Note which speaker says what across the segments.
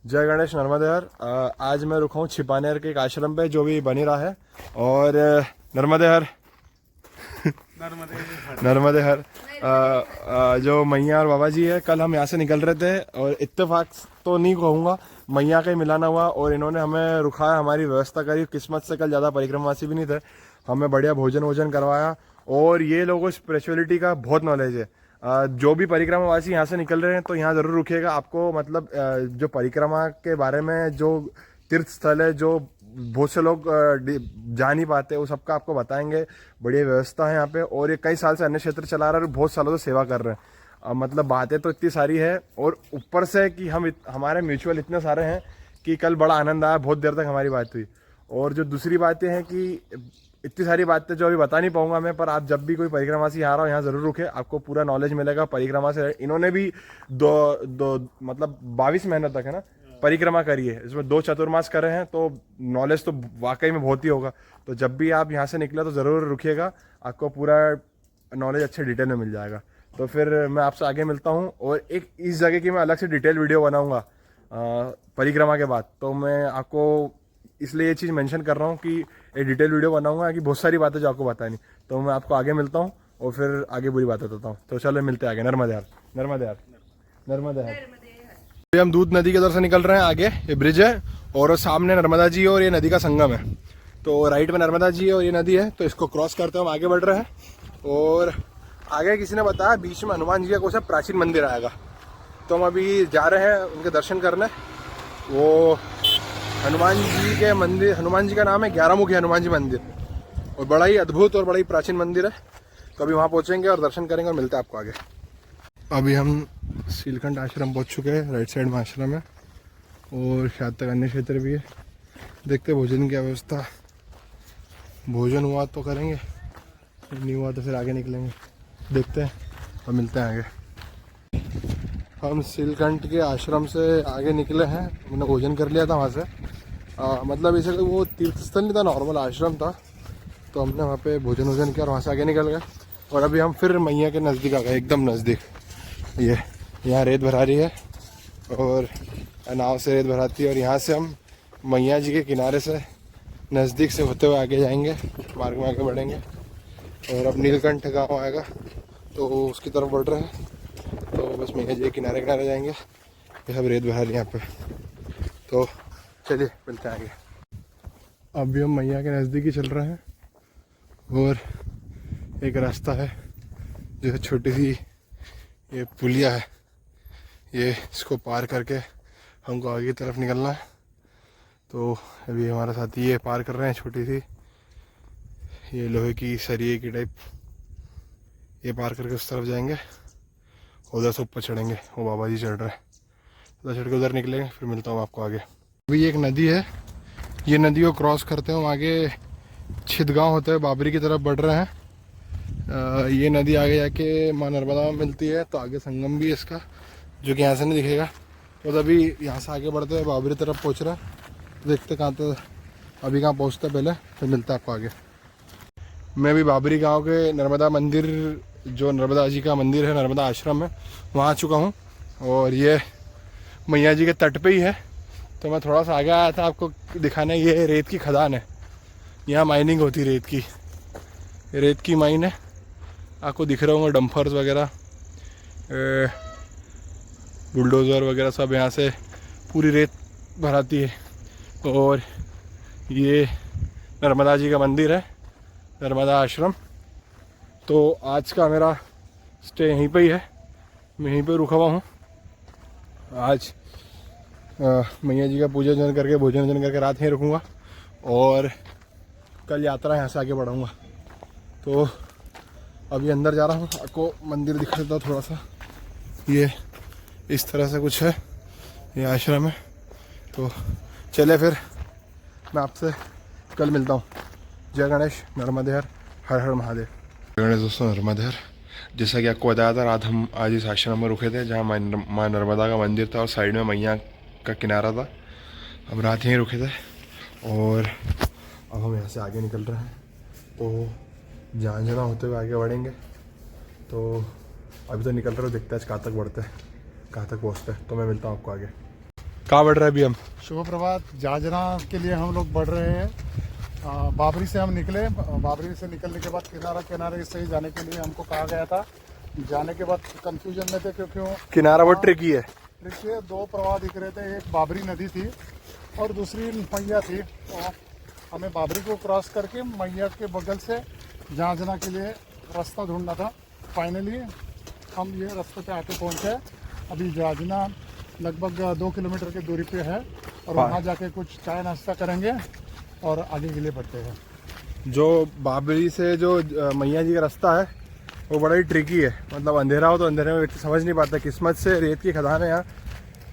Speaker 1: जय गणेश नर्मदेहर। आज मैं रुका हूँ छिपानेर के एक आश्रम पे जो भी बन ही रहा है। और नर्मदेहर नर्मदेहर जो मैया और बाबा जी है, कल हम यहाँ से निकल रहे थे और इत्तेफाक तो नहीं कहूँगा, मैया का ही मिलाना हुआ और इन्होंने हमें रुकाया, हमारी व्यवस्था करी। किस्मत से कल ज़्यादा परिक्रमावासी भी नहीं थे, हमें बढ़िया भोजन वोजन करवाया। और ये लोगों को स्पिरिचुअलिटी का बहुत नॉलेज है। जो भी परिक्रमावासी यहाँ से निकल रहे हैं तो यहाँ ज़रूर रुकिएगा। आपको मतलब जो परिक्रमा के बारे में, जो तीर्थ स्थल है जो बहुत से लोग जा नहीं पाते, वो सबका आपको बताएंगे। बढ़िया व्यवस्था है यहाँ पे। और ये कई साल से अन्य क्षेत्र चला रहा है और बहुत सालों से सेवा कर रहे हैं। मतलब बातें तो इतनी सारी है और ऊपर से कि हमारे म्यूचुअल इतने सारे हैं कि कल बड़ा आनंद आया, बहुत देर तक हमारी बात हुई। और जो दूसरी बातें हैं कि इतनी सारी बातें जो अभी बता नहीं पाऊंगा मैं, पर आप जब भी कोई परिक्रमा से आ रहा हो यहाँ ज़रूर रुके, आपको पूरा नॉलेज मिलेगा परिक्रमा से। इन्होंने भी दो मतलब 22 महीनों तक है ना परिक्रमा करी है, इसमें 2 चतुर्मास करे हैं, तो नॉलेज तो वाकई में बहुत ही होगा। तो जब भी आप यहाँ से निकले तो ज़रूर रुकिएगा, आपको पूरा नॉलेज अच्छे डिटेल में मिल जाएगा। तो फिर मैं आपसे आगे मिलता हूँ। और एक इस जगह की मैं अलग से डिटेल वीडियो बनाऊँगा परिक्रमा के बाद। तो मैं आपको इसलिए ये चीज़ मेंशन कर रहा हूँ कि एक डिटेल वीडियो बनाऊंगा कि बहुत सारी बातें जो आपको बतानी। तो मैं आपको आगे मिलता हूँ और फिर आगे बुरी बातें बताता हूँ। तो चलो मिलते हैं आगे। नर्मदेहर नर्मदेहर नर्मदेहर। अभी हम दूध नदी की तरफ से निकल रहे हैं। आगे ये ब्रिज है और सामने नर्मदा जी और ये नदी का संगम है। तो राइट में नर्मदा जी और ये नदी है, तो इसको क्रॉस करते हुए हम आगे बढ़ रहे हैं। और आगे किसी ने बताया बीच में हनुमान जी का कोई सा प्राचीन मंदिर आएगा, तो हम अभी जा रहे हैं उनके दर्शन करने। वो हनुमान जी के मंदिर, हनुमान जी का नाम है 11 मुखी हनुमान जी मंदिर, और बड़ा ही अद्भुत और बड़ा ही प्राचीन मंदिर है। तो अभी वहाँ पहुँचेंगे और दर्शन करेंगे और मिलते हैं आपको आगे। अभी हम सीलखंड आश्रम पहुँच चुके हैं। राइट साइड में आश्रम है और शायद तक अन्य क्षेत्र भी है। देखते भोजन की व्यवस्था, भोजन हुआ तो करेंगे, नहीं हुआ तो फिर आगे निकलेंगे। देखते हैं और मिलते हैं आगे। हम सीलखंड के आश्रम से आगे निकले हैं, मैंने भोजन कर लिया था वहाँ से। मतलब इसे वो तीर्थ स्थल नहीं था, नॉर्मल आश्रम था। तो हमने वहाँ पे भोजन वोजन किया और वहाँ से आगे निकल गए। और अभी हम फिर मैया के नज़दीक आ गए, एकदम नज़दीक। ये यहाँ रेत भरा रही है और नाव से रेत भराती है, और यहाँ से हम मैया जी के किनारे से नज़दीक से होते हुए आगे जाएंगे, मार्ग में आगे बढ़ेंगे। और अब नीलकंठ गाँव आएगा तो उसकी तरफ बढ़ रहे हैं। तो बस मैया जी के किनारे किनारे जाएंगे। ये सब रेत भरा रही है यहाँ पे। तो चलिए मिलते हैं आगे। अभी हम मैया के नज़दीक ही चल रहे हैं और एक रास्ता है जो छोटी सी ये पुलिया है, ये इसको पार करके हमको आगे की तरफ निकलना है। तो अभी हमारे साथी ये पार कर रहे हैं, छोटी सी ये लोहे की सरिये की टाइप। ये पार करके उस तरफ जाएंगे, उधर से ऊपर चढ़ेंगे। वो बाबा जी चढ़ रहे हैं, उधर चढ़ के उधर निकलेंगे, फिर मिलता हूँ आपको आगे। अभी एक नदी है, ये नदी को क्रॉस करते हैं हम आगे छिदगांव होते हुए बाबरी की तरफ बढ़ रहे हैं। ये नदी आगे जाके माँ नर्मदा में मिलती है। तो आगे संगम भी है इसका, जो कि यहाँ से नहीं दिखेगा। तो अभी यहाँ से आगे बढ़ते हुए बाबरी तरफ पहुँच रहा है। तो देखते कहाँ तो अभी कहाँ पहुँचते पहले, फिर मिलता है आपको आगे। मैं अभी बाबरी गाँव के नर्मदा मंदिर, जो नर्मदा जी का मंदिर है, नर्मदा आश्रम है, वहाँ आ चुका हूँ। और ये मैया जी के तट पे ही है। तो मैं थोड़ा सा आगे आया था आपको दिखाने। ये रेत की खदान है, यहाँ माइनिंग होती है रेत की माइन है। आपको दिख रहे होंगे डंफर्स वगैरह, बुलडोज़र वगैरह सब यहाँ से पूरी रेत भराती है। और ये नर्मदा जी का मंदिर है, नर्मदा आश्रम। तो आज का मेरा स्टे यहीं पे ही है, मैं यहीं पे रुका हुआ हूँ। आज मैया जी का पूजा अर्चन करके, भोजन वोजन करके रात यहीं रुकूँगा और कल यात्रा यहाँ से आगे बढ़ाऊँगा। तो अभी अंदर जा रहा हूँ, आपको मंदिर दिखा देता हूँ थोड़ा सा। ये इस तरह से कुछ है, ये आश्रम है। तो चले फिर मैं आपसे कल मिलता हूँ। जय गणेश नर्मदेहर, हर हर महादेव। गणेश दोस्तों नर्मदेहर, जैसा कि आपको बताया था, रात हम आज इस आश्रम में रुके थे जहाँ माँ नर्मदा का मंदिर था और साइड में मैया का किनारा था। हम रात यहीं रुके थे और अब हम यहाँ से आगे निकल रहे हैं। तो जहाँ जहाँ होते हुए आगे बढ़ेंगे। तो अभी तो निकल रहे हो, देखते हैं आज कहाँ तक बढ़ते हैं, कहाँ तक पहुँचते हैं। तो मैं मिलता हूँ आपको आगे। कहाँ बढ़ रहे हैं अभी हम?
Speaker 2: शुभ प्रभात। जाजना के लिए हम लोग बढ़ रहे हैं। बाबरी से हम निकले। बाबरी से निकलने के बाद किनारे से ही जाने के लिए हमको कहा गया था। जाने के बाद कंफ्यूजन में थे क्योंकि
Speaker 1: किनारा बहुत ट्रिकी है।
Speaker 2: देखिए 2 प्रवाह दिख रहे थे, एक बाबरी नदी थी और दूसरी मैया थी। तो हमें बाबरी को क्रॉस करके मैया के बगल से जाजना के लिए रास्ता ढूंढना था। फाइनली हम ये रास्ते पे आके पहुंचे। अभी जाजना लगभग 2 किलोमीटर की दूरी पे है और वहाँ जाके कुछ चाय नाश्ता करेंगे और आगे के लिए बढ़ते हैं।
Speaker 1: जो बाबरी से जो मैया जी का रास्ता है वो बड़ा ही ट्रिकी है। मतलब अंधेरा हो तो अंधेरे में व्यक्ति समझ नहीं पाता। किस्मत से रेत की खदान है यहाँ,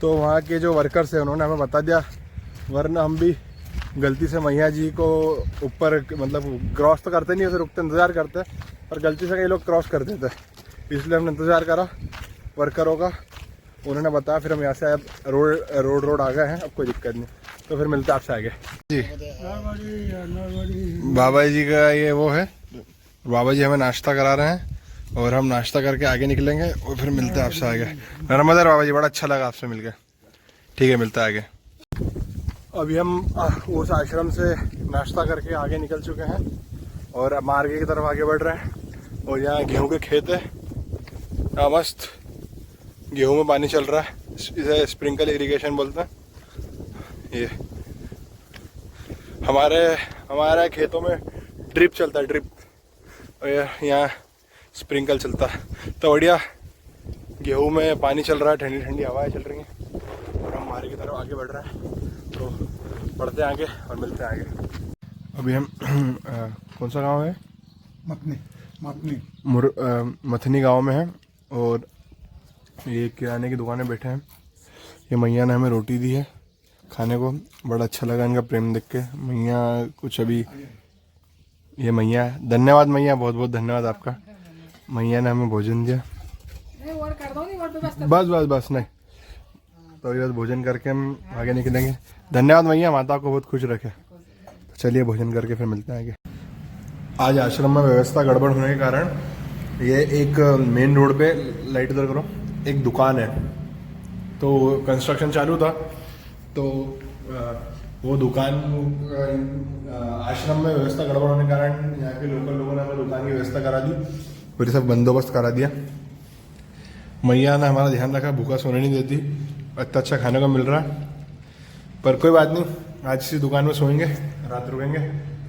Speaker 1: तो वहाँ के जो वर्कर्स हैं उन्होंने हमें बता दिया, वरना हम भी गलती से मैया जी को ऊपर मतलब क्रॉस तो करते नहीं, उसे रुकते इंतज़ार करते, पर गलती से कई लोग क्रॉस कर देते, इसलिए हमने इंतज़ार करा वर्करों का। उन्होंने बताया, फिर हम यहाँ से रोड आ गए हैं। अब कोई दिक्कत नहीं, तो फिर मिलते आपसे आगे। जी बाबा जी का ये वो है, बाबा जी हमें नाश्ता करा रहे हैं और हम नाश्ता करके आगे निकलेंगे और फिर मिलते हैं आपसे आगे। नर्मदा बाबा जी, बड़ा अच्छा लगा आपसे मिलके। ठीक है, मिलता है आगे। अभी हम उस आश्रम से नाश्ता करके आगे निकल चुके हैं और अब मार्गे की तरफ आगे बढ़ रहे हैं। और यहाँ गेहूं के खेत है, यहाँ मस्त गेहूं में पानी चल रहा है, इसे स्प्रिंकल इरिगेशन बोलते हैं। ये हमारे खेतों में ड्रिप चलता है, ड्रिप, और यहाँ स्प्रिंकल चलता है। तो बढ़िया गेहूं में पानी चल रहा है, ठंडी ठंडी हवाएं चल रही हैं और हम मार्गे की तरफ आगे बढ़ रहे हैं। तो बढ़ते हैं आगे और मिलते हैं आगे। अभी हम कौन सा गांव है? मथनी गांव में है और ये किराने की दुकान में बैठे हैं। ये मैया ने हमें रोटी दी है खाने को, बड़ा अच्छा लगा इनका प्रेम देख के। मैया कुछ अभी, ये मैया, धन्यवाद मैया, बहुत बहुत धन्यवाद आपका। मैया ने हमें भोजन दिया। बस नहीं, तो अभी बस भोजन करके हम आगे निकलेंगे। धन्यवाद मैया, माता को बहुत खुश रखे। चलिए भोजन करके फिर मिलते हैं आगे। आज आश्रम में व्यवस्था गड़बड़ होने के कारण ये एक मेन रोड पे, लाइट इधर करो, एक दुकान है। तो कंस्ट्रक्शन चालू था, तो वो दुकान आश्रम में व्यवस्था गड़बड़ होने के कारण यहाँ के लोकल लोगों ने हमें दुकान की व्यवस्था करा दी, पूरी सब बंदोबस्त करा दिया। मैया ने हमारा ध्यान रखा, भूखा सोने नहीं देती, अच्छा खाने को मिल रहा है। पर कोई बात नहीं, आज इसी दुकान में सोएंगे, रात रुकेंगे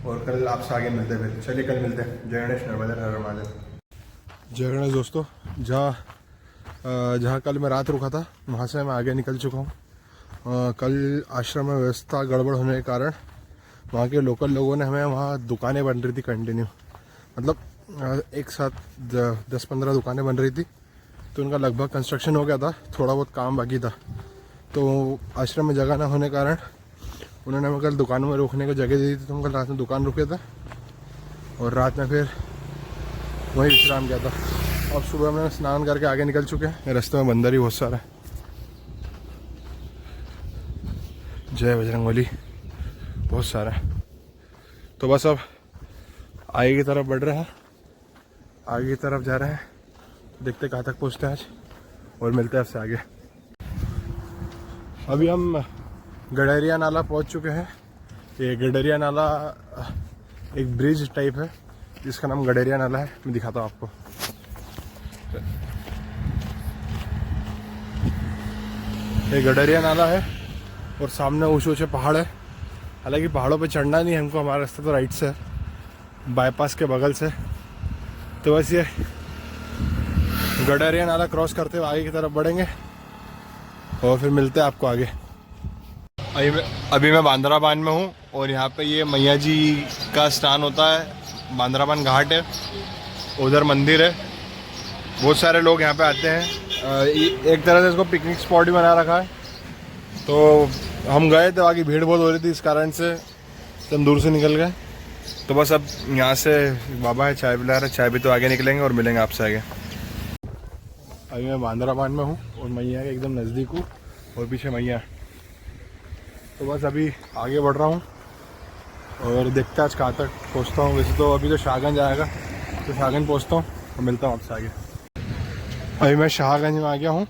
Speaker 1: और कल आपसे आगे मिलते हैं। फिर चलिए कल मिलते हैं। जय गणेश, नर्मदा हर महादेव। जय गणेश दोस्तों, जहाँ कल मैं रात रुका था वहाँ से मैं आगे निकल चुका हूँ। कल आश्रम में व्यवस्था गड़बड़ होने के कारण वहाँ के लोकल लोगों ने हमें, वहाँ दुकानें बन रही थी कंटिन्यू, मतलब एक साथ 10-15 दुकानें बन रही थी, तो उनका लगभग कंस्ट्रक्शन हो गया था, थोड़ा बहुत काम बाकी था। तो आश्रम में जगह ना होने के कारण उन्होंने हमें कल दुकानों में रुकने को जगह दी थी, तो हम कल रात में दुकान रुके थे और रात में फिर वहीं विश्राम किया था। अब सुबह में स्नान करके आगे निकल चुके हैं। रास्ते में बंदर ही बहुत सारा है। जय बजरंगबली, बहुत सारा है। तो बस अब आगे की तरफ बढ़ रहे हैं, आगे की तरफ जा रहे हैं, देखते कहाँ तक पहुँचते हैं आज और मिलते हैं आपसे आगे। अभी हम गडरिया नाला पहुँच चुके हैं। ये गडरिया नाला एक ब्रिज टाइप है जिसका नाम गडरिया नाला है। मैं दिखाता हूँ आपको। ये गडरिया नाला है और सामने ऊंचे ऊंचे पहाड़ है। हालांकि पहाड़ों पे चढ़ना नहीं है हमको, हमारा रास्ता तो राइट से है, बाईपास के बगल से। तो बस ये गडरिया नाला क्रॉस करते हुए आगे की तरफ बढ़ेंगे और फिर मिलते हैं आपको आगे। अभी मैं बांद्राबान में हूँ और यहाँ पे ये मैया जी का स्नान होता है। बांद्राबान घाट है, उधर मंदिर है, बहुत सारे लोग यहाँ पे आते हैं। एक तरह से इसको पिकनिक स्पॉट भी बना रखा है। तो हम गए तो आगे भीड़ बहुत हो रही थी, इस कारण से हम दूर से निकल गए। तो बस अब यहाँ से बाबा है, चाय पिला रहे, चाय भी तो आगे निकलेंगे और मिलेंगे आपसे आगे। अभी मैं बांद्राबान में हूँ और मैया के एकदम नज़दीक हूँ और पीछे मैया। तो बस अभी आगे बढ़ रहा हूँ और देखते आज कहाँ तक पहुँचता हूँ। वैसे तो अभी तो शाहगंज आएगा, तो शाहगंज पहुँचता हूँ और मिलता हूँ आपसे आगे। अभी मैं शाहगंज में आ गया हूँ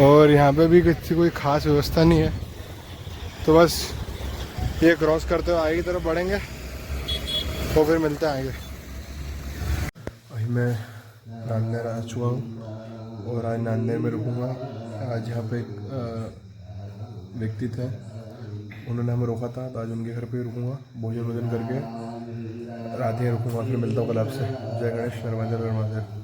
Speaker 1: और यहाँ पे भी किसी कोई खास व्यवस्था नहीं है, तो बस ये क्रॉस करते हुए आगे की तरफ बढ़ेंगे तो फिर मिलते हैं आगे। अभी मैं नांदेड़ आ चुका हूँ और आज नांदेड़ में रुकूँगा। आज यहाँ पे एक व्यक्ति थे, उन्होंने हमें रोका था, तो आज उनके घर पे ही रुकूँगा, भोजन करके रात ही रुकूँगा। फिर मिलता हूँ कल आपसे। जय गणेश, नर्मदा।